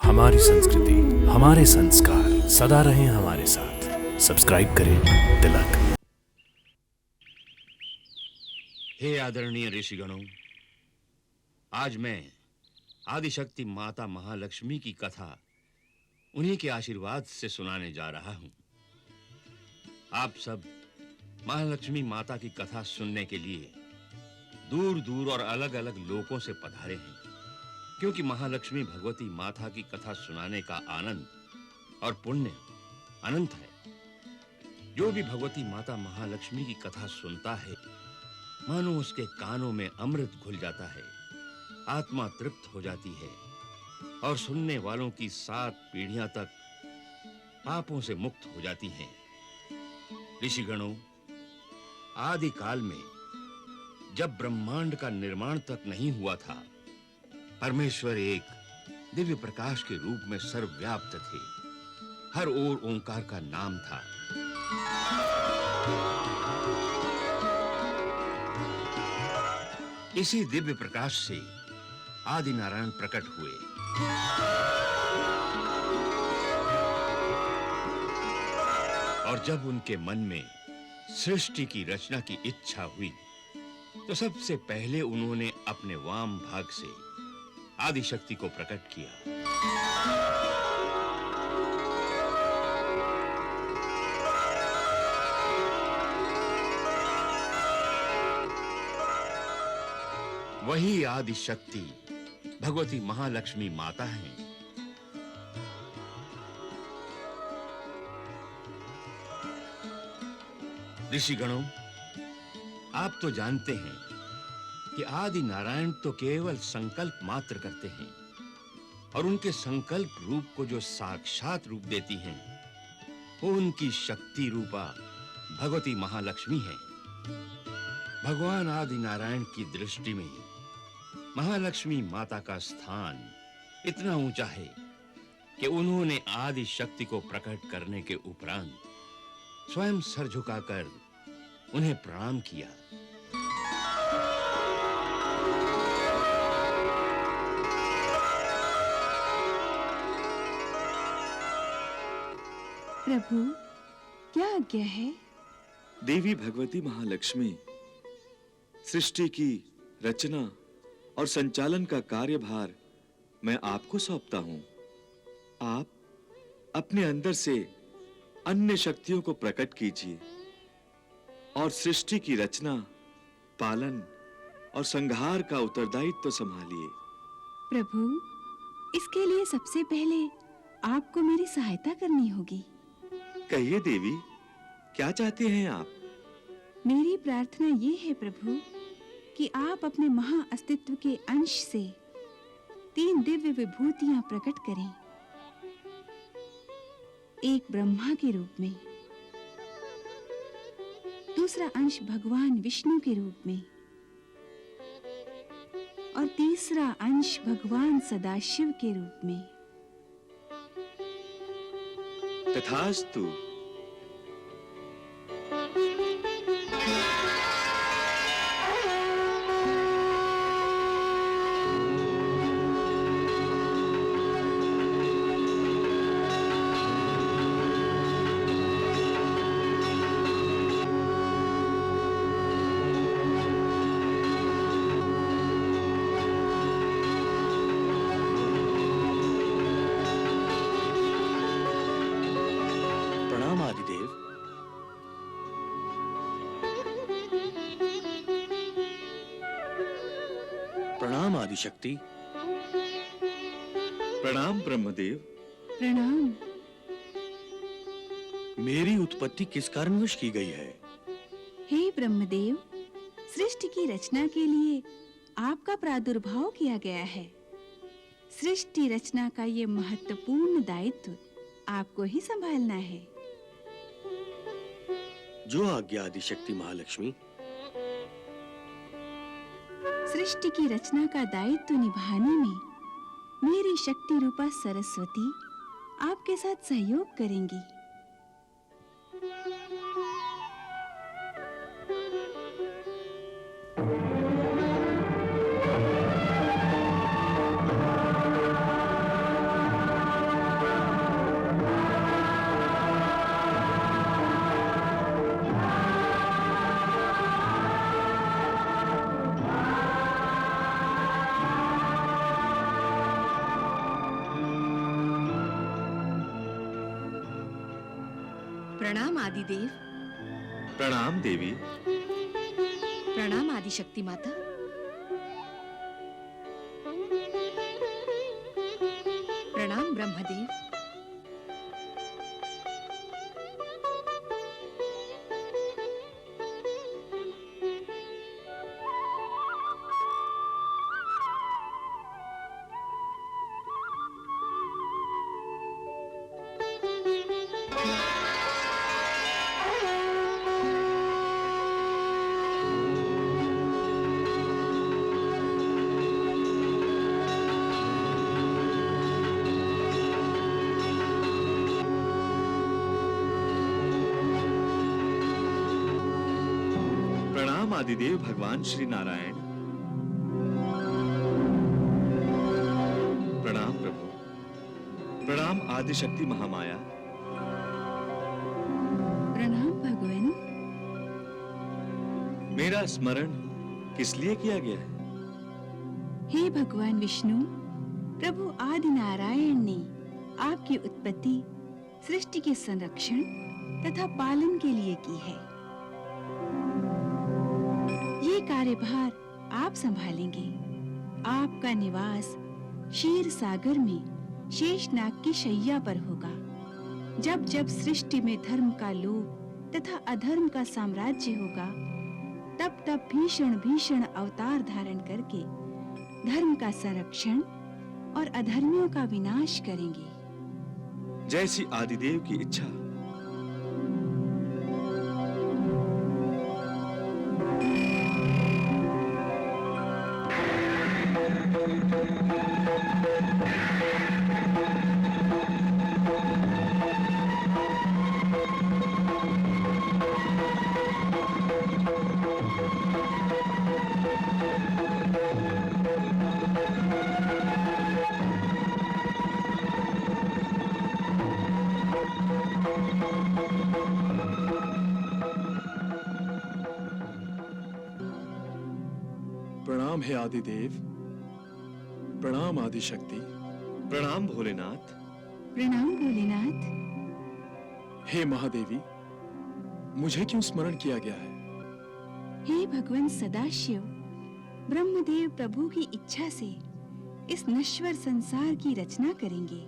हमारी संस्कृति, हमारे संस्कार सदा रहें हमारे साथ। सब्सक्राइब करें तिलक। हे आदरणीय ऋषिगणों, आज मैं आदिशक्ति माता महालक्ष्मी की कथा उन्हीं के आशीर्वाद से सुनाने जा रहा हूं। आप सब महालक्ष्मी माता की कथा सुनने के लिए दूर-दूर और अलग-अलग लोकों से पधारे हैं, क्योंकि महालक्ष्मी भगवती माता की कथा सुनाने का आनंद और पुण्य अनंत है। जो भी भगवती माता महालक्ष्मी की कथा सुनता है, मानो उसके कानों में अमृत घुल जाता है, आत्मा तृप्त हो जाती है और सुनने वालों की 7 पीढ़ियां तक पापों से मुक्त हो जाती हैं। ऋषिगणों, आदि काल में जब ब्रह्मांड का निर्माण तक नहीं हुआ था, परमेश्वर एक दिव्य प्रकाश के रूप में सर्वव्याप्त थे। हर ओर ओंकार का नाम था। इसी दिव्य प्रकाश से आदि नारायण प्रकट हुए। और जब उनके मन में सृष्टि की रचना की इच्छा हुई, तो सबसे पहले उन्होंने अपने वाम भाग से आदिशक्ति को प्रकट किया। वही आदिशक्ति भगवती महालक्ष्मी माता हैं। ऋषिगणों, आप तो जानते हैं कि आदि नारायण तो केवल संकल्प मात्र करते हैं और उनके संकल्प रूप को जो साक्षात रूप देती हैं, वो उनकी शक्ति रूपा भगवती महालक्ष्मी है। भगवान आदि नारायण की दृष्टि में महालक्ष्मी माता का स्थान इतना ऊंचा है कि उन्होंने आदि शक्ति को प्रकट करने के उपरांत स्वयं सर झुकाकर उन्हें प्रणाम किया। प्रभु, क्या आज्ञा है? देवी भगवती महालक्ष्मी सृष्टि की रचना और संचालन का कार्यभार मैं आपको सौंपता हूं। आप अपने अंदर से अन्य शक्तियों को प्रकट कीजिए और सृष्टि की रचना, पालन और संहार का उत्तरदायित्व संभालिए। प्रभु, इसके लिए सबसे पहले आपको मेरी सहायता करनी होगी। कहिए देवी, क्या चाहते हैं आप? मेरी प्रार्थना ये है प्रभु कि आप अपने महा अस्तित्व के अंश से 3 दिव्य विभूतियां प्रकट करें। एक ब्रह्मा के रूप में, दूसरा अंश भगवान विष्णु के रूप में और तीसरा अंश भगवान सदाशिव के रूप में। तथास्तु। प्रणाम आदिशक्ति। प्रणाम ब्रह्मदेव। प्रणाम। मेरी उत्पत्ति किस कारणवश की गई है? हे ब्रह्मदेव, सृष्टि की रचना के लिए आपका प्रादुर्भाव किया गया है। सृष्टि रचना का ये महत्वपूर्ण दायित्व आपको ही संभालना है। जो आज्ञा आदिशक्ति महालक्ष्मी। सृष्टि की रचना का दायित्व निभाने में मेरी शक्ति रूपा सरस्वती आपके साथ सहयोग करेंगी। प्रणाम आदिदेव। प्रणाम देवी। प्रणाम आदिशक्ति माता। प्रणाम ब्रह्मदेव। प्रणाम आदिदेव भगवान श्री नारायण। प्रणाम प्रभु। प्रणाम आदिशक्ति महामाया। प्रणाम भगवान। मेरा स्मरण किस लिए किया गया है? हे भगवान विष्णु, प्रभु आदि नारायण ने आपकी उत्पत्ति सृष्टि के संरक्षण तथा पालन के लिए की है। ये कार्यभार आप संभालेंगे। आपका निवास क्षीर सागर में शेषनाग की शैया पर होगा। जब जब सृष्टि में धर्म का लोभ तथा अधर्म का साम्राज्य होगा, तब तब भीषण भीषण अवतार धारण करके धर्म का संरक्षण और अधर्मियों का विनाश करेंगे। जैसी आदिदेव की इच्छा। प्रणाम हे आदिदेव। प्रणाम आदिशक्ति। प्रणाम भोलेनाथ। प्रणाम भोलेनाथ। हे महादेवी, मुझे क्यों स्मरण किया गया है? हे भगवान सदाशिव, ब्रह्मदेव प्रभु की इच्छा से इस नश्वर संसार की रचना करेंगे।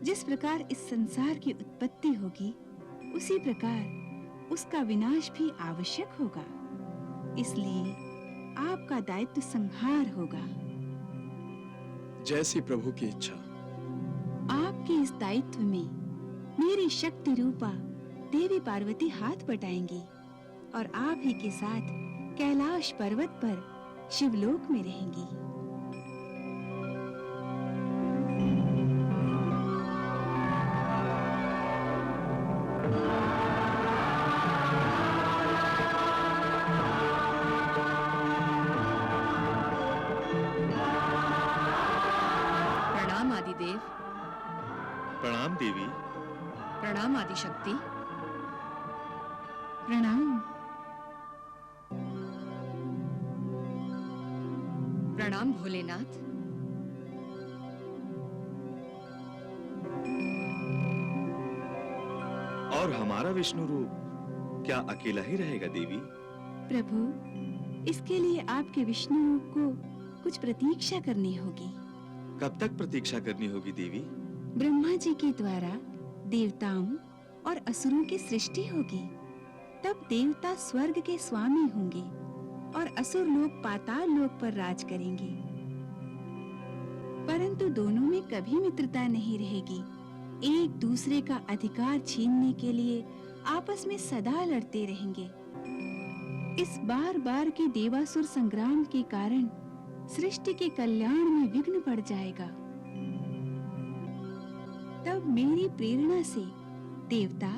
जिस प्रकार इस संसार की उत्पत्ति होगी, उसी प्रकार उसका विनाश भी आवश्यक होगा। इसलिए आपका दायित्व संहार होगा। जैसी प्रभु की इच्छा। आपके इस दायित्व में मेरी शक्ति रूपा देवी पार्वती हाथ बटाएंगी और आप ही के साथ कैलाश पर्वत पर शिवलोक में रहेंगी। प्रणाम आदिदेव। प्रणाम देवी। प्रणाम आदिशक्ति। प्रणाम। प्रणाम भोलेनाथ। और हमारा विष्णु रूप क्या अकेला ही रहेगा देवी? प्रभु, इसके लिए आपके विष्णु रूप को कुछ प्रतीक्षा करनी होगी। कब तक प्रतीक्षा करनी होगी देवी? ब्रह्मा जी के द्वारा देवताओं और असुरों की सृष्टि होगी। तब देवता स्वर्ग के स्वामी होंगे और असुर लोग पाताल लोक पर राज करेंगे। परंतु दोनों में कभी मित्रता नहीं रहेगी। एक दूसरे का अधिकार छीनने के लिए आपस में सदा लड़ते रहेंगे। इस बार बार के देवासुर संग्राम के कारण सृष्टि के कल्याण में विघ्न पड़ जाएगा। तब मेरी प्रेरणा से देवता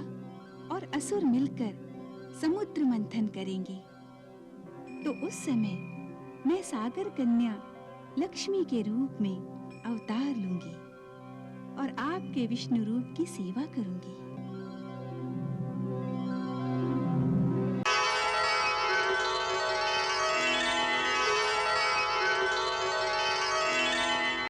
और असुर मिलकर समुद्र मंथन करेंगे। तो उस समय मैं सागर कन्या लक्ष्मी के रूप में अवतार लूंगी और आपके विष्णु रूप की सेवा करूंगी।